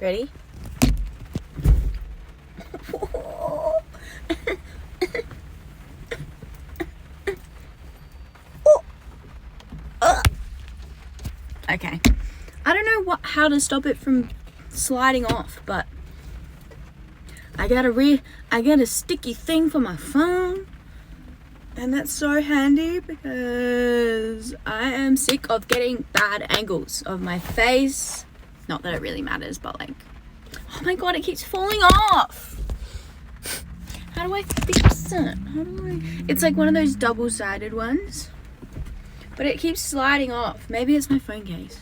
Ready? Okay. I don't know how to stop it from sliding off, but I got a sticky thing for my phone, and that's so handy because I am sick of getting bad angles of my face. Not that it really matters, but like, oh my god, it keeps falling off. How do I fix it? It's like one of those double-sided ones, but it keeps sliding off. Maybe it's my phone case.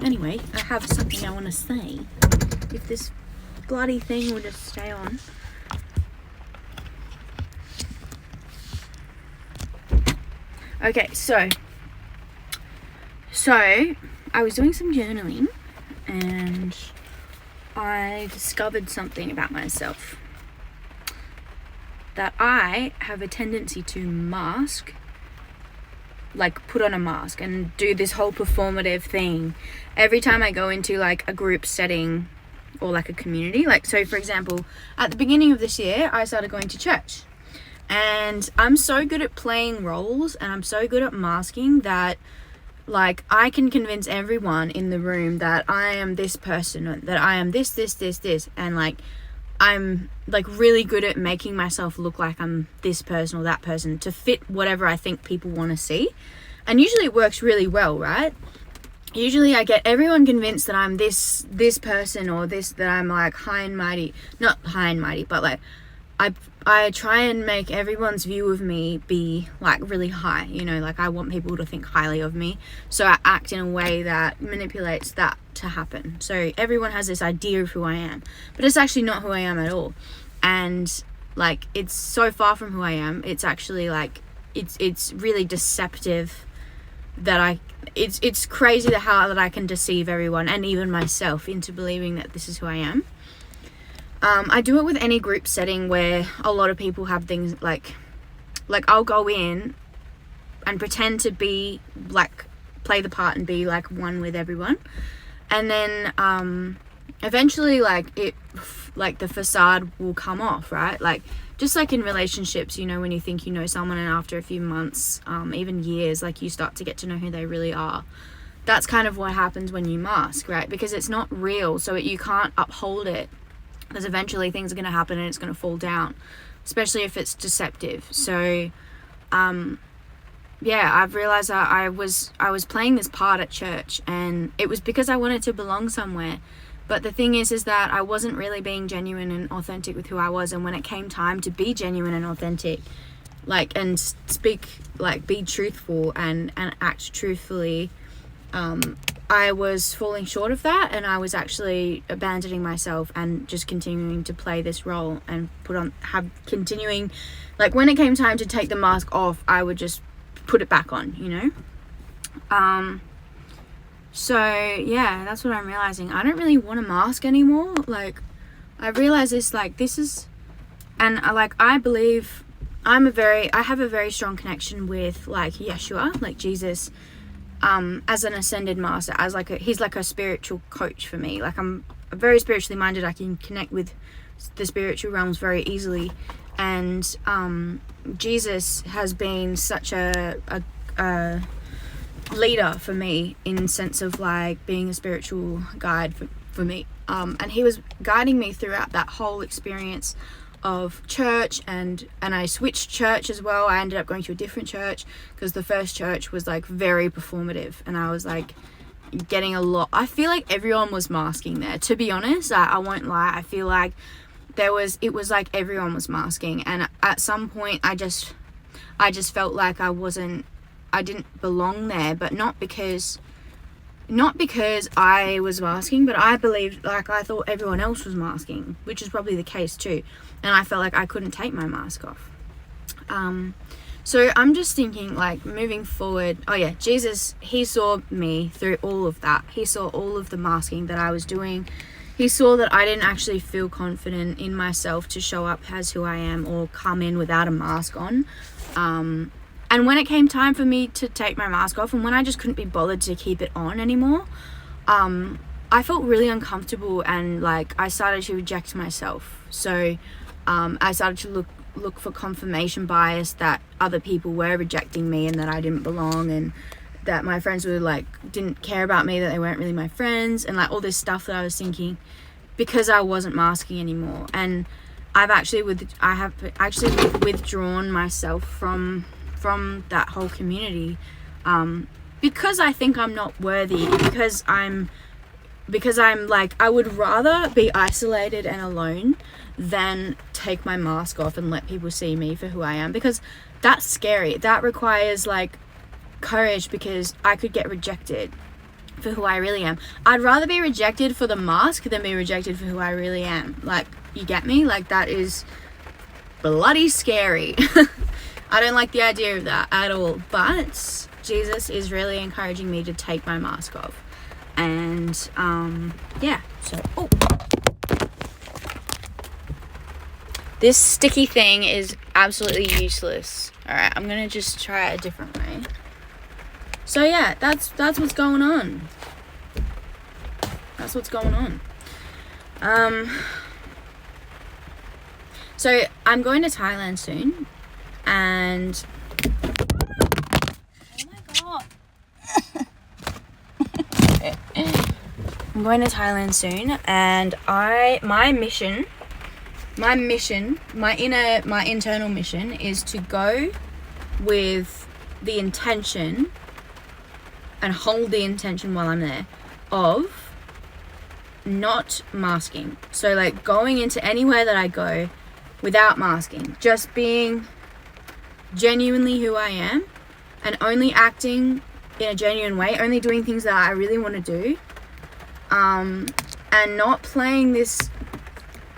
Anyway, I have something I want to say. If this bloody thing would just stay on. Okay, so I was doing some journaling and I discovered something about myself. That I have a tendency to mask, like put on a mask and do this whole performative thing every time I go into like a group setting or like a community. Like, so for example, at the beginning of this year, I started going to church, and I'm so good at playing roles and I'm so good at masking that like I can convince everyone in the room that I am this person, that I am this, and like I'm like really good at making myself look like I'm this person or that person to fit whatever I think people want to see. And usually it works really well, right? Usually I get everyone convinced that I'm this person, or this, that I'm like high and mighty. Not high and mighty, but like I try and make everyone's view of me be like really high, you know, like I want people to think highly of me. So I act in a way that manipulates that to happen. So everyone has this idea of who I am, but it's actually not who I am at all. And like, it's so far from who I am. It's actually like, it's really deceptive that it's crazy that I can deceive everyone and even myself into believing that this is who I am. I do it with any group setting where a lot of people have things like I'll go in and pretend to be like, play the part and be like one with everyone. And then eventually like the facade will come off, right? Like just like in relationships, you know, when you think you know someone and after a few months, even years, like you start to get to know who they really are. That's kind of what happens when you mask, right? Because it's not real, so you can't uphold it. Because eventually things are going to happen and it's going to fall down, especially if it's deceptive. So yeah, I've realized that I was playing this part at church, and it was because I wanted to belong somewhere. But the thing is that I wasn't really being genuine and authentic with who I was. And when it came time to be genuine and authentic, like, and speak, like, be truthful and act truthfully, I was falling short of that, and I was actually abandoning myself and just continuing to play this role and continuing, like, when it came time to take the mask off, I would just put it back on, you know? So yeah, that's what I'm realizing. I don't really want to mask anymore. Like, I realize this, like, this is, and I believe I have a very strong connection with, like, Yeshua, like Jesus, as an ascended master, as like he's like a spiritual coach for me. Like, I'm very spiritually minded. I can connect with the spiritual realms very easily, and Jesus has been such a leader for me, in sense of like being a spiritual guide for me, and he was guiding me throughout that whole experience of church, and I switched church as well. I ended up going to a different church because the first church was like very performative, and I was like getting a lot. I feel like everyone was masking there, to be honest. I won't lie. I feel like it was like everyone was masking, and at some point I just felt like I didn't belong there, but not because I was masking, but I believed, like, I thought everyone else was masking, which is probably the case too, and I felt like I couldn't take my mask off. So I'm just thinking, like, moving forward, oh yeah, Jesus, he saw me through all of that. He saw all of the masking that I was doing. He saw that I didn't actually feel confident in myself to show up as who I am or come in without a mask on. And when it came time for me to take my mask off, and when I just couldn't be bothered to keep it on anymore, I felt really uncomfortable, and like I started to reject myself. So I started to look for confirmation bias that other people were rejecting me and that I didn't belong, and that my friends were like didn't care about me, that they weren't really my friends, and like all this stuff that I was thinking because I wasn't masking anymore. And I have actually withdrawn myself from that whole community, because I think I'm not worthy, because I'm like, I would rather be isolated and alone than take my mask off and let people see me for who I am, because that's scary. That requires like courage, because I could get rejected for who I really am. I'd rather be rejected for the mask than be rejected for who I really am. Like, you get me? Like, that is bloody scary. I don't like the idea of that at all. But Jesus is really encouraging me to take my mask off. And yeah, so this sticky thing is absolutely useless. Alright, I'm gonna just try it a different way. So yeah, that's what's going on. That's what's going on. So I'm going to Thailand soon, and oh my god. I'm going to Thailand soon, and my internal mission is to go with the intention and hold the intention while I'm there of not masking. So like going into anywhere that I go without masking, just being genuinely who I am and only acting in a genuine way, only doing things that I really want to do, and not playing this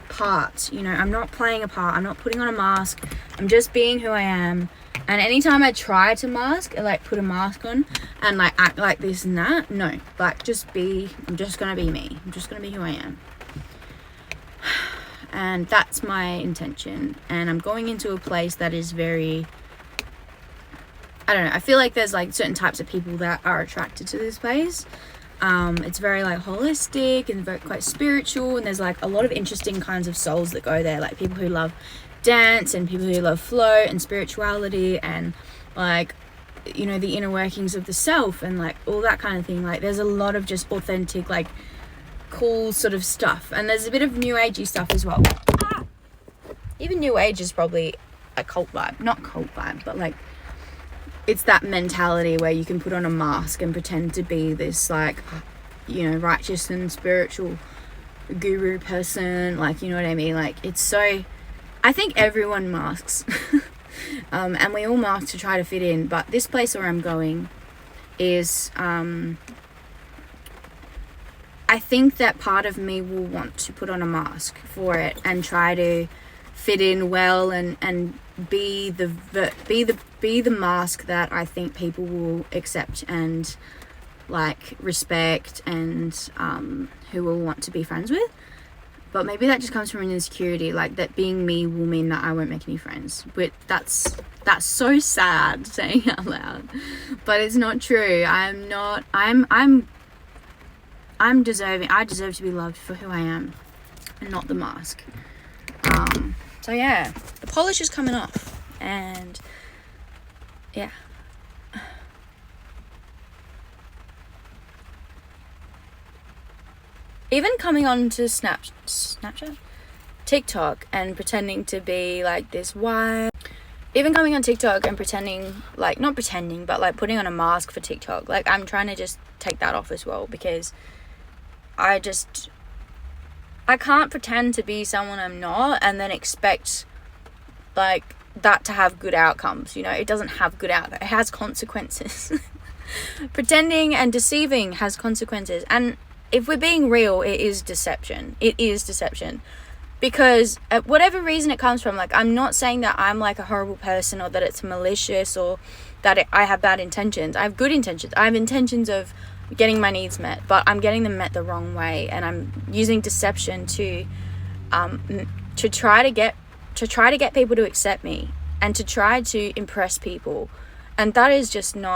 part, you know. I'm not playing a part, I'm not putting on a mask, I'm just being who I am. And anytime I try to mask, like put a mask on and like act like this and that, no, like I'm just gonna be me, I'm just gonna be who I am. And that's my intention. And I'm going into a place that is very, I don't know, I feel like there's like certain types of people that are attracted to this place. It's very like holistic and very quite spiritual, and there's like a lot of interesting kinds of souls that go there, like people who love dance and people who love flow and spirituality and like, you know, the inner workings of the self and like all that kind of thing. Like there's a lot of just authentic, like cool sort of stuff, and there's a bit of new agey stuff as well. Even new age is probably a cult vibe, not cult vibe, but like it's that mentality where you can put on a mask and pretend to be this like, you know, righteous and spiritual guru person, like, you know what I mean? Like it's so, I think everyone masks and we all mask to try to fit in, but this place where I'm going is I think that part of me will want to put on a mask for it and try to fit in well and be the mask that I think people will accept and like respect and who will want to be friends with. But maybe that just comes from an insecurity, like that being me will mean that I won't make any friends. But that's so sad saying out loud, but it's not true. I'm deserving. I deserve to be loved for who I am and not the mask. So yeah, the polish is coming off, and yeah. Even coming on to Snapchat? TikTok and pretending to be like this white. Even coming on TikTok and pretending, like, not pretending, but like putting on a mask for TikTok. Like, I'm trying to just take that off as well, because I can't pretend to be someone I'm not and then expect like that to have good outcomes. You know, it doesn't have good outcomes. It has consequences. Pretending and deceiving has consequences. And if we're being real, it is deception. It is deception. Because at whatever reason it comes from, like, I'm not saying that I'm like a horrible person or that it's malicious or that I have bad intentions. I have good intentions. I have intentions of getting my needs met, but I'm getting them met the wrong way, and I'm using deception to try to get people to accept me and to try to impress people And that is just not